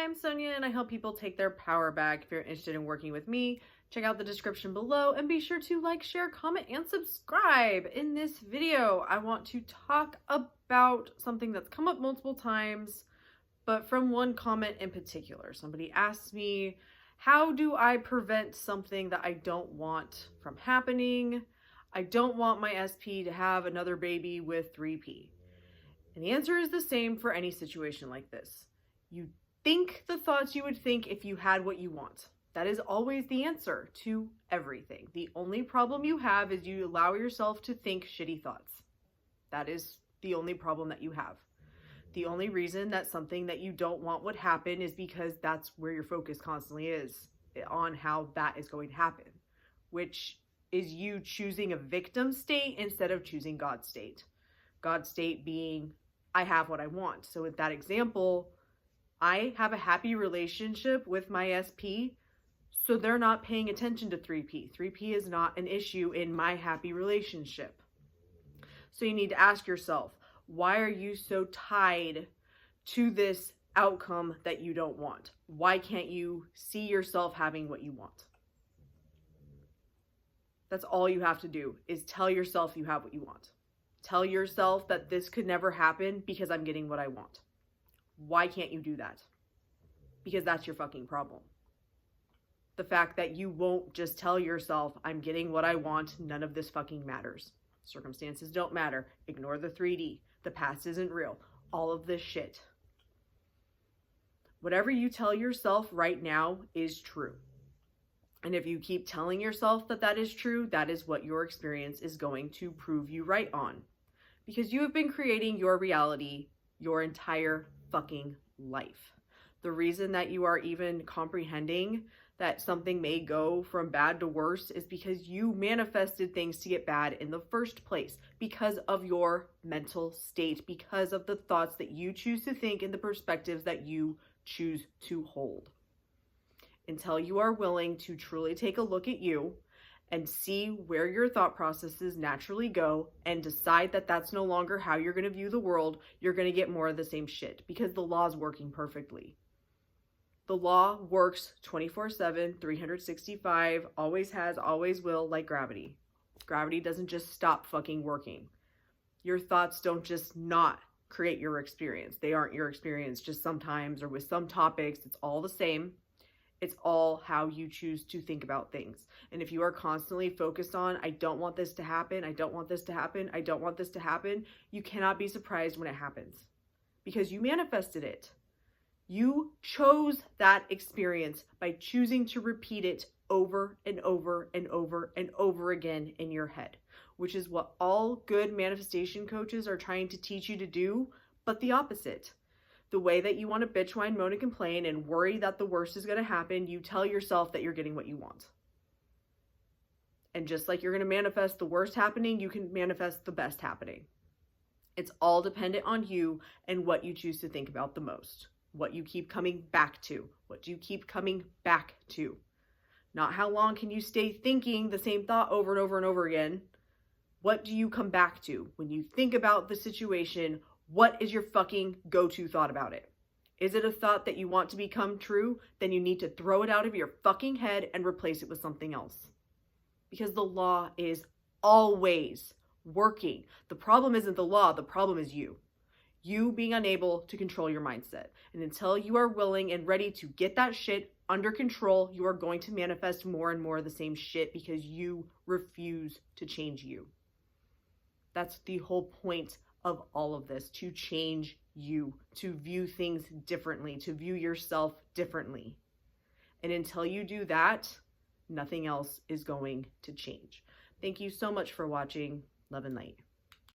Hi, I'm Sonia and I help people take their power back. If you're interested in working with me, check out the description below and be sure to like, share, comment, and subscribe. In this video, I want to talk about something that's come up multiple times, but from one comment in particular. Somebody asked me, how do I prevent something that I don't want from happening? I don't want my SP to have another baby with 3P. And the answer is the same for any situation like this. You think the thoughts you would think if you had what you want. That is always the answer to everything. The only problem you have is you allow yourself to think shitty thoughts. That is the only problem that you have. The only reason that something that you don't want would happen is because that's where your focus constantly is, on how that is going to happen, which is you choosing a victim state instead of choosing God's state. God's state being, I have what I want. So with that example, I have a happy relationship with my SP, so they're not paying attention to 3P. 3P is not an issue in my happy relationship. So you need to ask yourself, why are you so tied to this outcome that you don't want? Why can't you see yourself having what you want? That's all you have to do, is tell yourself you have what you want. Tell yourself that this could never happen because I'm getting what I want. Why can't you do that? Because that's your fucking problem. The fact that you won't just tell yourself, I'm getting what I want, none of this fucking matters. Circumstances don't matter. Ignore the 3D. The past isn't real. All of this shit. Whatever you tell yourself right now is true. And if you keep telling yourself that that is true, that is what your experience is going to prove you right on. Because you have been creating your reality your entire fucking life. The reason that you are even comprehending that something may go from bad to worse is because you manifested things to get bad in the first place, because of your mental state, because of the thoughts that you choose to think and the perspectives that you choose to hold. Until you are willing to truly take a look at you and see where your thought processes naturally go and decide that that's no longer how you're going to view the world, you're going to get more of the same shit, because the law is working perfectly. The law works 24/7, 365, always has, always will, like gravity. Gravity doesn't just stop fucking working. Your thoughts don't just not create your experience. They aren't your experience just sometimes or with some topics. It's all the same. It's all how you choose to think about things. And if you are constantly focused on, I don't want this to happen, I don't want this to happen, I don't want this to happen, you cannot be surprised when it happens. Because you manifested it. You chose that experience by choosing to repeat it over and over and over and over again in your head, which is what all good manifestation coaches are trying to teach you to do, but the opposite. The way that you want to bitch, whine, moan, and complain and worry that the worst is going to happen, you tell yourself that you're getting what you want. And just like you're going to manifest the worst happening, you can manifest the best happening. It's all dependent on you and what you choose to think about the most. What you keep coming back to. What you keep coming back to. Not how long can you stay thinking the same thought over and over and over again. What do you come back to? When you think about the situation, what is your fucking go-to thought about it? Is it a thought that you want to become true? Then you need to throw it out of your fucking head and replace it with something else. Because the law is always working. The problem isn't the law, the problem is you. You being unable to control your mindset. And until you are willing and ready to get that shit under control, you are going to manifest more and more of the same shit because you refuse to change you. That's the whole point of all of this, to change you, to view things differently, to view yourself differently. And until you do that, nothing else is going to change. Thank you so much for watching. Love and light.